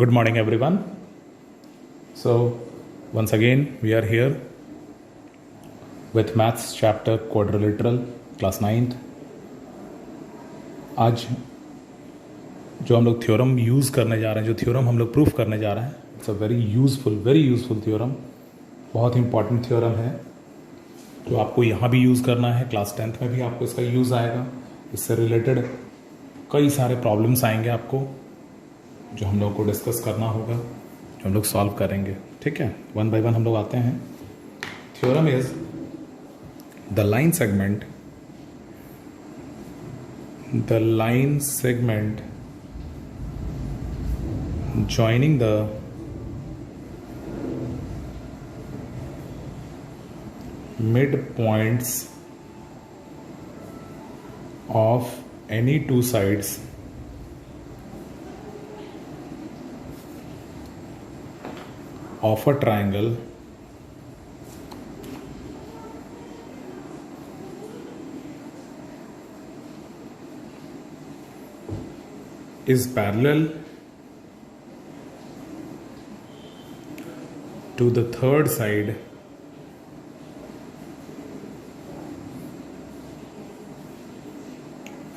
Good morning, everyone. So, once again, we are here with Maths chapter quadrilateral, class 9th. आज जो हम लोग theorem use करने जा रहे हैं, जो थ्योरम हम लोग प्रूफ करने जा रहे हैं, it's a very useful theorem. बहुत इंपॉर्टेंट थ्योरम है जो आपको यहाँ भी यूज़ करना है. क्लास 10th में भी आपको इसका यूज़ आएगा. इससे रिलेटेड कई सारे प्रॉब्लम्स आएंगे आपको जो हम लोग को डिस्कस करना होगा, जो हम लोग सॉल्व करेंगे. ठीक है, वन बाय वन हम लोग आते हैं. Theorem is the line segment joining the midpoints of any two sides of a triangle is parallel to the third side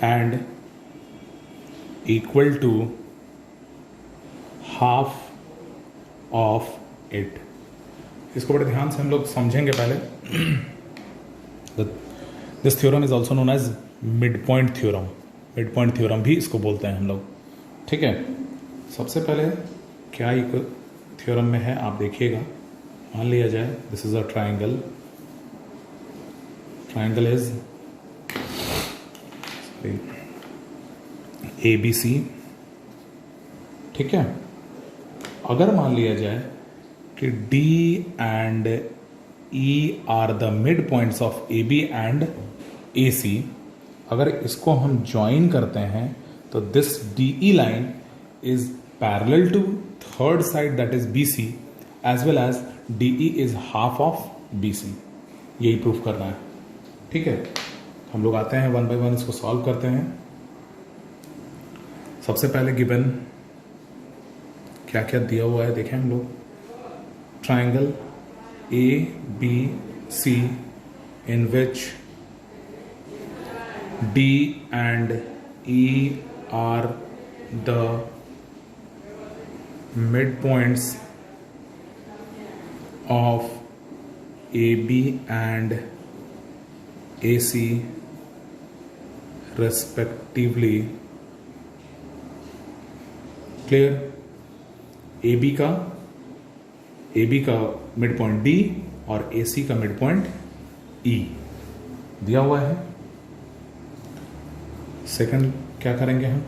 and equal to half of it. इसको बड़े ध्यान से हम लोग समझेंगे पहले. This theorem is also known as mid point theorem. Mid point theorem भी इसको बोलते हैं हम लोग. ठीक है, सबसे पहले क्या एक थ्योरम में है आप देखिएगा. मान लिया जाए this is a triangle is ABC. ठीक है, अगर मान लिया जाए कि D and E are the mid points of AB and AC, अगर इसको हम ज्वाइन करते हैं तो this DE line is parallel to third side that is BC as well as DE is half of BC. यही proof करना है. ठीक है, हम लोग आते हैं वन बाय वन इसको सॉल्व करते हैं. सबसे पहले गिवन क्या क्या दिया हुआ है देखें हम लोग. Triangle ABC in which D and E are the midpoints of AB and AC respectively. Clear. AB का मिड पॉइंट D और AC का मिड पॉइंट E दिया हुआ है. सेकंड क्या करेंगे हम.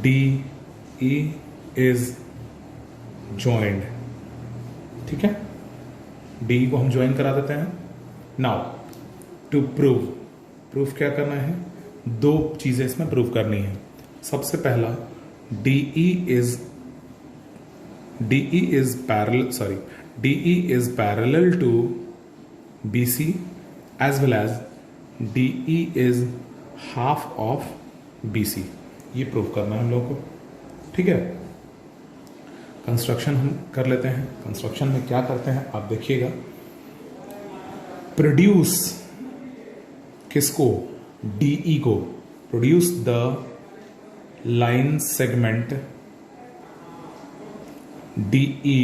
DE is joined. ठीक है, DE को हम ज्वाइन करा देते हैं. नाउ टू प्रूफ क्या करना है. दो चीजें इसमें प्रूव करनी है. सबसे पहला DE is parallel to BC as well as DE is half of BC. ये प्रूव करना है हम लोगों को. ठीक है, कंस्ट्रक्शन हम कर लेते हैं. कंस्ट्रक्शन में क्या करते हैं आप देखिएगा. प्रोड्यूस किसको, DE को. Produce the line segment DE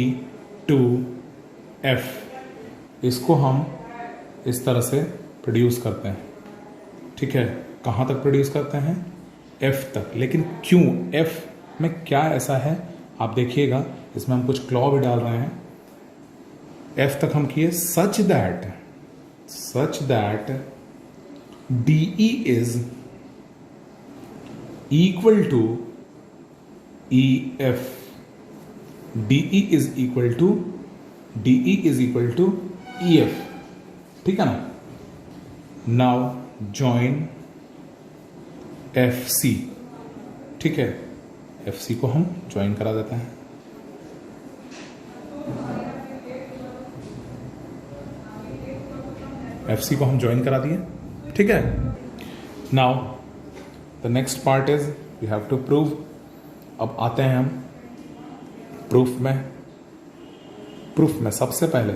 to F. इसको हम इस तरह से प्रोड्यूस करते हैं. ठीक है, कहाँ तक प्रोड्यूस करते हैं, F तक. लेकिन क्यों, F में क्या ऐसा है आप देखिएगा. इसमें हम कुछ क्लॉ भी डाल रहे हैं. F तक हम किए such that DE is equal to EF. DE is equal to EF. ठीक है ना. Now join FC. ठीक है, FC को हम ज्वाइन करा देते हैं. FC को हम ज्वाइन करा दिए. ठीक है, now the next part is we have to prove अब आते हैं हम प्रूफ में सबसे पहले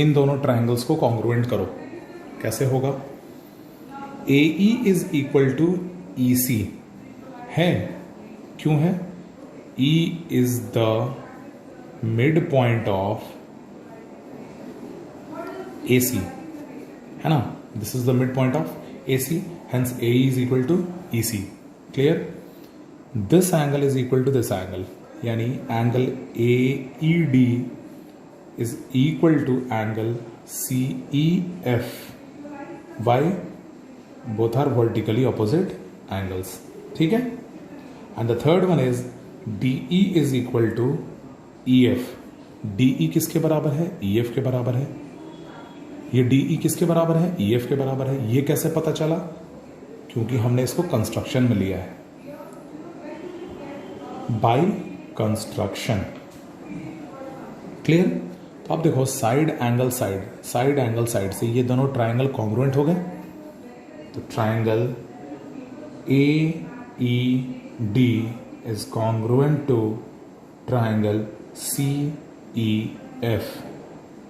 इन दोनों ट्राइंगल्स को कॉन्ग्रुएंट करो। कैसे होगा? AE is equal to EC है। क्यों है? E is the mid point of AC, है ना? This is the mid point of AC, hence AE is equal to EC. Clear? This angle is equal to this angle, यानी angle AED is equal to angle CEF. Why? Both are vertically opposite angles. ठीक है? And the third one is DE is equal to EF. DE किसके बराबर है? EF के बराबर है। ये DE किसके बराबर है? EF के बराबर है। ये कैसे पता चला? क्योंकि हमने इसको कंस्ट्रक्शन में लिया है, बाय कंस्ट्रक्शन। क्लियर? तो आप देखो साइड एंगल साइड से ये दोनों ट्राइंगल कॉन्ग्रुएंट हो गए। तो triangle AED is congruent to triangle CEF,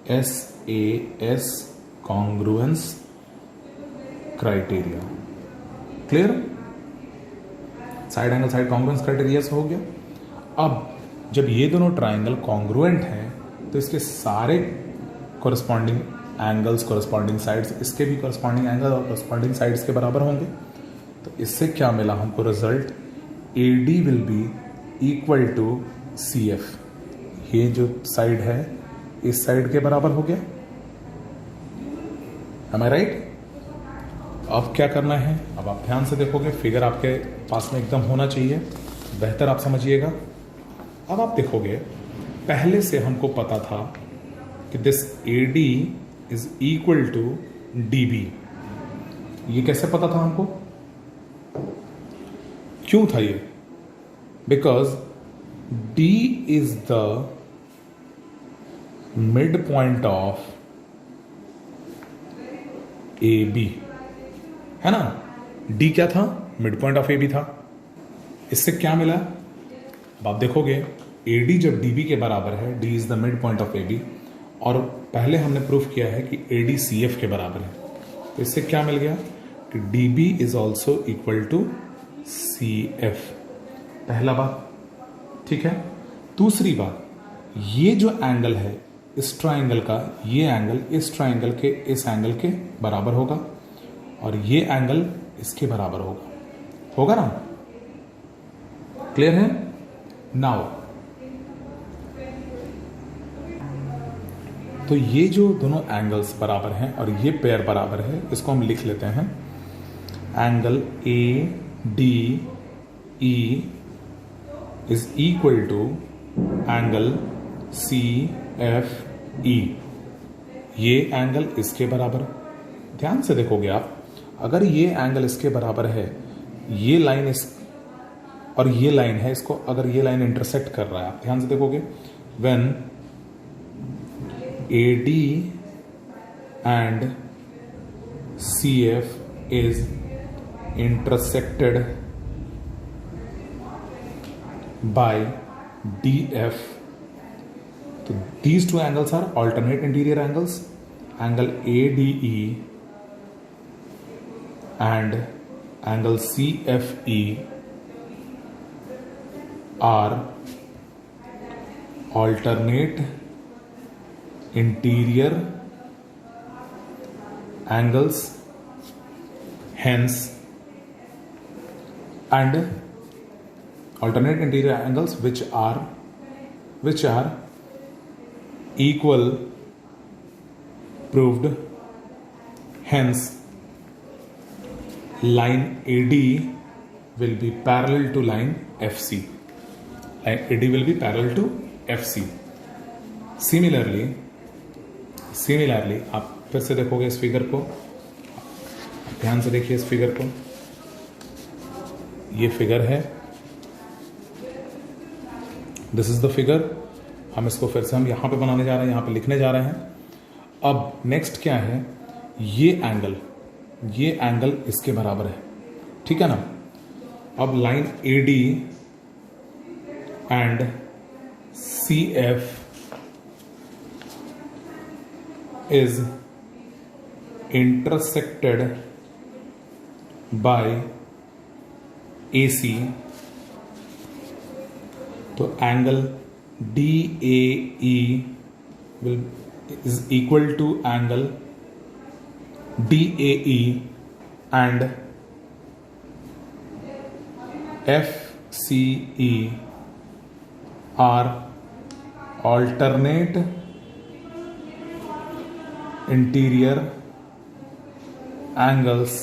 SAS congruence criteria. Clear? Side angle side congruence criteria से हो गया। अब जब ये दोनों ट्राइंगल कॉन्ग्रुएंट हैं तो इसके सारे कोरस्पॉन्डिंग एंगल्स, कोरस्पॉन्डिंग साइड्स, इसके भी कोरस्पॉन्डिंग एंगल और कोरस्पॉन्डिंग साइड्स के बराबर होंगे। तो इससे क्या मिला हमको result? AD will be equal to CF। ये जो साइड है इस साइड के बराबर हो गया। Am I right? अब क्या करना है? अब आप ध्यान से देखोगे, फिगर आपके पास में एकदम होना चाहिए, बेहतर आप समझिएगा। अब आप देखोगे पहले से हमको पता था कि this AD is equal to DB। ये कैसे पता था हमको? क्यों था ये? Because D is the mid point of AB, है ना? D क्या था? मिड पॉइंट ऑफ AB था। इससे क्या मिला? अब आप देखोगे AD जब DB के बराबर है, D is the mid point of AB, और पहले हमने प्रूफ किया है कि AD CF के बराबर है। तो इससे क्या मिल गया कि DB is also equal to CF। पहला बात, ठीक है। दूसरी बात, ये जो एंगल है इस ट्राइंगल का, ये एंगल इस ट्राइंगल के इस एंगल के बराबर होगा और ये एंगल इसके बराबर होगा ना? क्लियर है? नाउ तो ये जो दोनों एंगल्स बराबर हैं और ये पेयर बराबर है, इसको हम लिख लेते हैं angle ADE is equal to angle CFE। ये एंगल इसके बराबर, ध्यान से देखोगे आप, अगर ये एंगल इसके बराबर है, ये लाइन इस और ये लाइन है, इसको अगर ये लाइन इंटरसेक्ट कर रहा है, आप ध्यान से देखोगे, when AD and CF is intersected by DF, so these two angles are alternate interior angles. Angle ADE and angle CFE are alternate interior angles, hence, and alternate interior angles which are equal proved, hence line AD will be parallel to line FC. Line AD will be parallel to FC. Similarly, आप फिर से देखोगे इस figure को, ध्यान से देखिए इस फिगर को, ये फिगर है, दिस इज द फिगर। हम इसको फिर से हम यहां पे बनाने जा रहे हैं, यहां पे लिखने जा रहे हैं। अब नेक्स्ट क्या है, ये एंगल इसके बराबर है, ठीक है ना? अब line AD and CF is intersected by AC, तो angle DAE is equal to angle DAE and FCE are alternate interior angles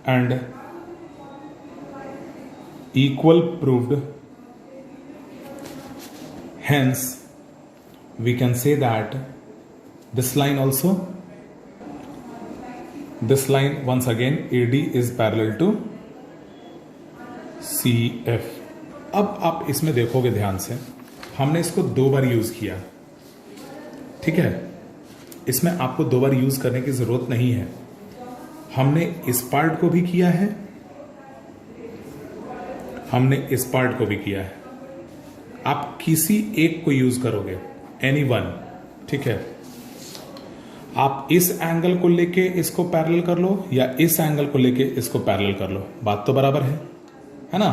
and equal proved. Hence we can say that this line also, this line once again AD is parallel to CF. अब आप इसमें देखोगे ध्यान से, हमने इसको 2 बार use किया, ठीक है। इसमें आपको 2 बार यूज करने की जरूरत नहीं है। हमने इस पार्ट को भी किया है, हमने इस पार्ट को भी किया है। आप किसी एक को यूज करोगे, एनी वन, ठीक है। आप इस एंगल को लेके इसको पैरेलल कर लो या इस एंगल को लेके इसको पैरेलल कर लो, बात तो बराबर है ना।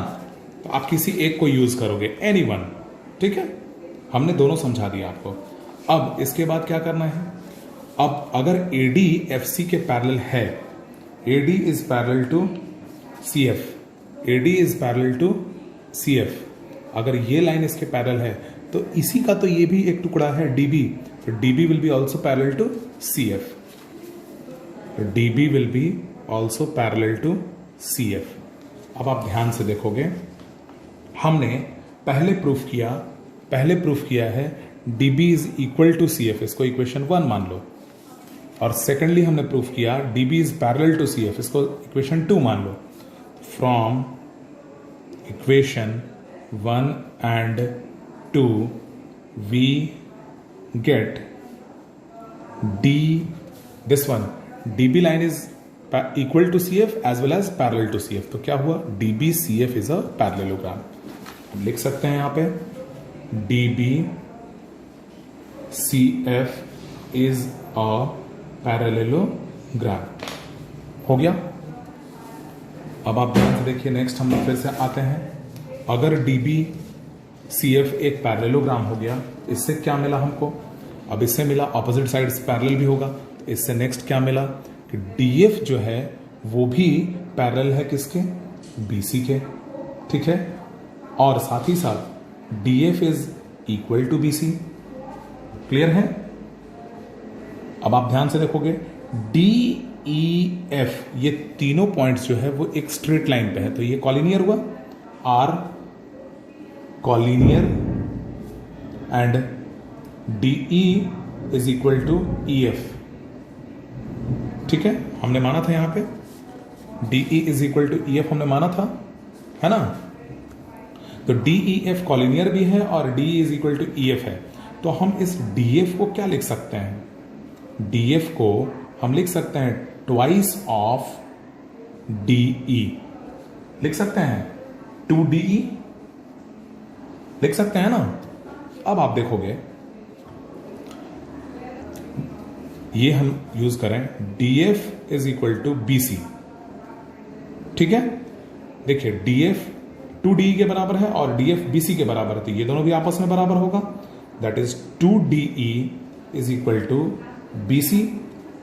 तो आप किसी एक को यूज करोगे, एनी वन, ठीक है। हमने दोनों समझा दिया आपको। अब इसके बाद क्या करना है, अब अगर AD FC के पैरेलल है, AD is parallel to CF, AD is parallel to CF, अगर ये लाइन इसके पैरेलल है तो इसी का तो ये भी एक टुकड़ा है DB, तो DB will be also parallel to CF, DB will be also parallel to CF। अब आप ध्यान से देखोगे, हमने पहले प्रूफ किया है DB is equal to CF, इसको इक्वेशन 1 मान लो, और सेकेंडली हमने प्रूफ किया DB is parallel to CF, इसको इक्वेशन 2 मान लो। From equation 1 and 2 we get this one DB line is equal to CF as well as parallel to CF। तो क्या हुआ, DB CF is a parallelogram। हम लिख सकते हैं यहां पे DB CF is a parallelogram। हो गया। अब आप ध्यान से देखिए, नेक्स्ट हम लोग फिर से आते हैं। अगर DB CF एक पैरेललोग्राम हो गया, इससे क्या मिला हमको, अब इससे मिला ऑपोजिट साइड्स पैरेलल भी होगा, तो इससे नेक्स्ट क्या मिला कि DF जो है वो भी पैरेलल है किसके, BC के, ठीक है। और साथ ही साथ DF is equal to BC। Clear है। अब आप ध्यान से देखोगे DEF, ये तीनों पॉइंट्स जो है वो एक स्ट्रेट लाइन पे है, तो ये कॉलिनियर हुआ, R collinear and DE is equal to EF, ठीक है। हमने माना था यहां पे DE is equal to EF, हमने माना था, है ना। तो DEF कॉलिनियर भी है और DE is equal to EF है, तो हम इस DF को क्या लिख सकते हैं, DF को हम लिख सकते हैं ट्वाइस ऑफ DE, लिख सकते हैं 2DE, लिख सकते हैं ना। अब आप देखोगे ये हम यूज करें DF is equal to BC, ठीक है। देखिए DF 2DE के बराबर है और DF BC के बराबर है, तो ये दोनों भी आपस में बराबर होगा, that is 2DE is equal to BC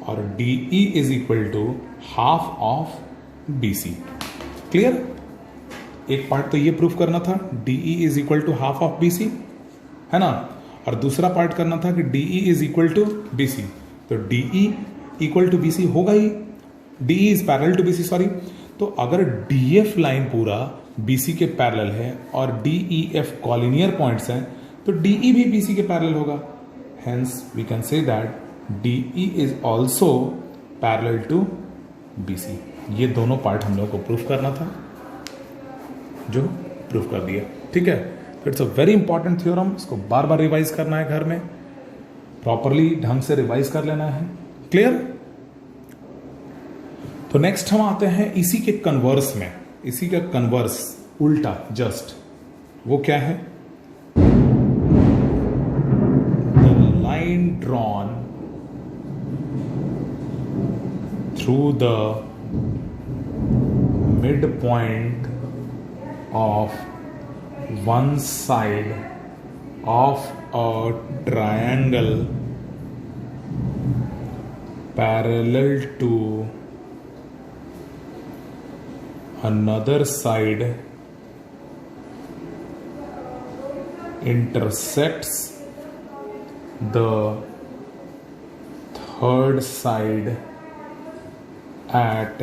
और DE is equal to half of BC। Clear. एक पार्ट तो ये प्रूफ करना था DE is equal to half of BC, है ना, और दूसरा पार्ट करना था कि DE is equal to BC, तो DE इक्वल टू BC होगा ही, DE is parallel to BC, sorry. तो अगर DF लाइन पूरा BC के पैरेलल है और DEF कॉलिनियर पॉइंट्स हैं, तो DE भी BC के पैरेलल होगा, hence we can say that DE is also parallel to BC। ये दोनों पार्ट हम लोगों को प्रूफ करना था, जो प्रूफ कर दिया, ठीक है। It's a very important theorem, इसको बार बार रिवाइज करना है, घर में प्रॉपरली ढंग से रिवाइज कर लेना है। क्लियर। तो नेक्स्ट हम आते हैं इसी के कन्वर्स में, इसी का कन्वर्स उल्टा जस्ट, वो क्या है, line drawn through the midpoint of one side of a triangle parallel to another side intersects the third side at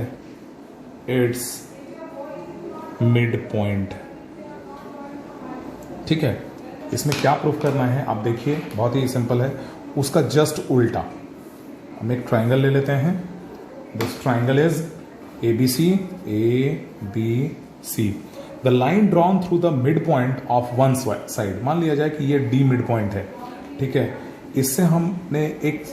its midpoint। ठीक है, इसमें क्या प्रूफ करना है आप देखिए, बहुत ही सिंपल है, उसका जस्ट उल्टा। हम एक ट्राइंगल ले लेते हैं। This triangle is ABC, ABC। The line drawn through the mid point of one side, मान लिया जाए कि ये D मिड पॉइंट है। ठीक है, इससे हमने एक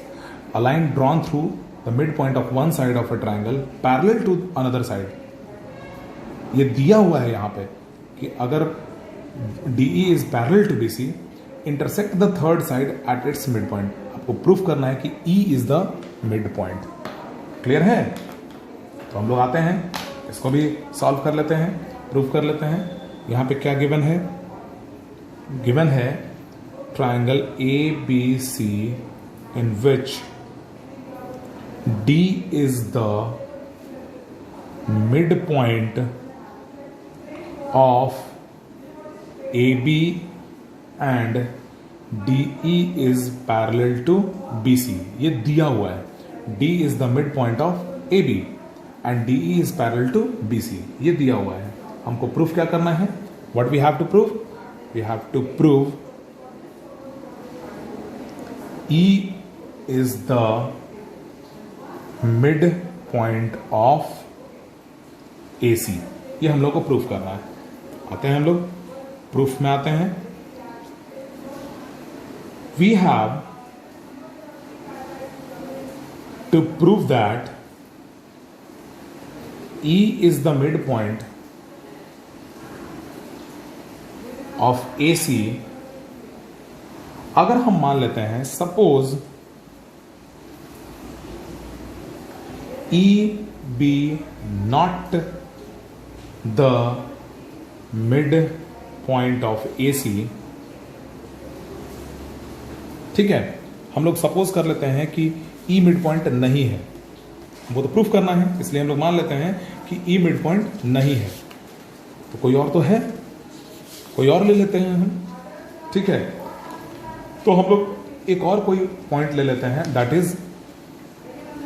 line drawn through the mid point of one side of a triangle parallel to another side. ये दिया हुआ है यहां पे कि अगर DE is parallel to BC, intersect the third side at its mid point. आपको प्रूफ करना है कि E is the mid point. Clear है? तो हम लोग आते हैं, इसको भी सॉल्व कर लेते हैं, प्रूफ कर लेते हैं। यहां पे क्या गिवन है? गिवन है triangle ABC in which D is the midpoint of AB and DE is parallel to BC। ये दिया हुआ है, D is the midpoint of AB and DE is parallel to BC। ये दिया हुआ है, हमको प्रूफ क्या करना है? What we have to prove? We have to prove E is the mid point of AC। ये हम लोग को प्रूफ करना है। आते हैं हम लोग प्रूफ में आते हैं। We have to prove that E is the mid point of AC। अगर हम मान लेते हैं suppose E be not the mid point of AC। ठीक है, हम लोग सपोज कर लेते हैं कि E मिड पॉइंट नहीं है। वो तो प्रूफ करना है, इसलिए हम लोग मान लेते हैं कि E मिड पॉइंट नहीं है। तो कोई और तो है, कोई और ले लेते हैं हम। ठीक है, तो हम लोग एक और कोई पॉइंट ले लेते हैं, दैट इज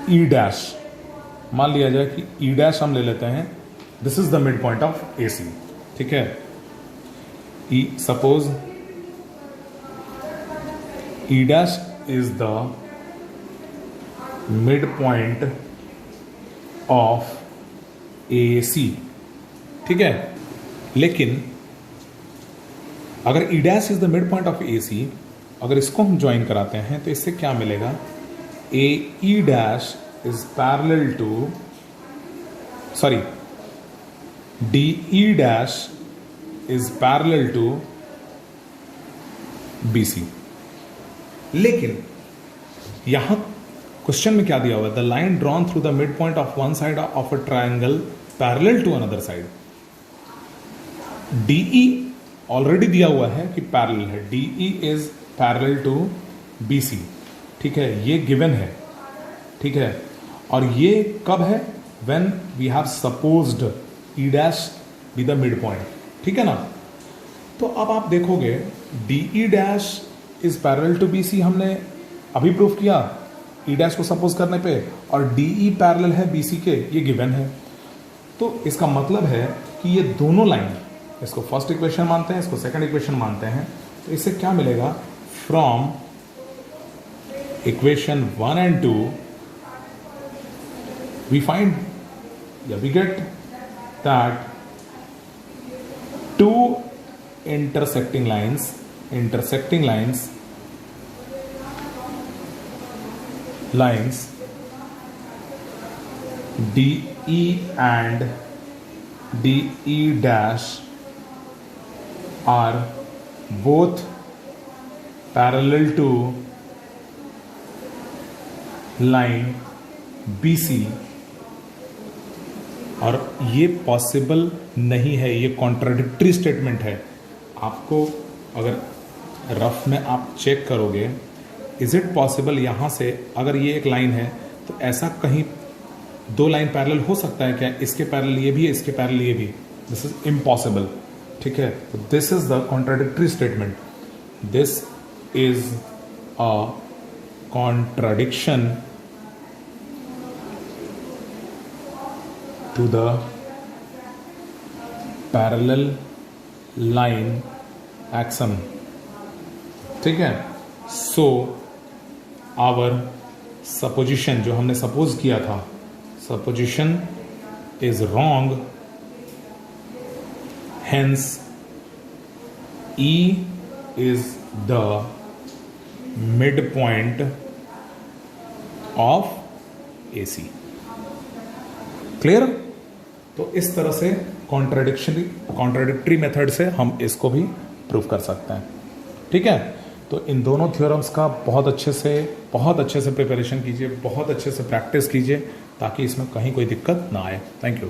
E डैश। मान लिया जाए कि E डैश हम ले लेते हैं, this is the mid point of AC। ठीक है, E suppose E dash is the mid point of AC। ठीक है, लेकिन अगर E dash is the mid point of AC, अगर इसको हम ज्वाइन कराते हैं तो इससे क्या मिलेगा? AE dash is parallel to DE dash is parallel to BC। लेकिन यहां क्वेश्चन में क्या दिया हुआ है? The line drawn through the mid point of one side of a triangle parallel to another side. DE already दिया हुआ है कि पैरेलल है, DE is parallel to BC। ठीक है, ये गिवन है। ठीक है, और ये कब है? When we have supposed E dash be the mid point. ठीक है ना? तो अब आप देखोगे DE dash is parallel to BC, हमने अभी प्रूफ किया E डैश को सपोज करने पे, और DE पैरेलल है BC के, ये गिवन है। तो इसका मतलब है कि ये दोनों लाइन, इसको फर्स्ट इक्वेशन मानते हैं, इसको सेकंड इक्वेशन मानते हैं, तो इससे क्या मिलेगा? From equation 1 and 2 we get that two intersecting lines DE and DE dash are both parallel to line BC, और ये पॉसिबल नहीं है, ये कॉन्ट्राडिक्टरी स्टेटमेंट है। आपको अगर रफ में आप चेक करोगे, इज इट पॉसिबल यहाँ से अगर ये एक लाइन है तो ऐसा कहीं दो लाइन पैरेलल हो सकता है क्या? इसके पैरेलल ये भी है, इसके पैरेलल ये भी। This is impossible. ठीक है, तो this is the contradictory statement. This is a contradiction to the parallel line axiom। ठीक है, सो आवर सपोजिशन, जो हमने सपोज किया था, supposition is wrong, hence E is the midpoint of AC। Clear? तो इस तरह से कॉन्ट्राडिक्टरी मेथड से हम इसको भी प्रूव कर सकते हैं। ठीक है, तो इन दोनों थ्योरम्स का बहुत अच्छे से प्रिपरेशन कीजिए, बहुत अच्छे से प्रैक्टिस कीजिए, ताकि इसमें कहीं कोई दिक्कत ना आए। Thank you.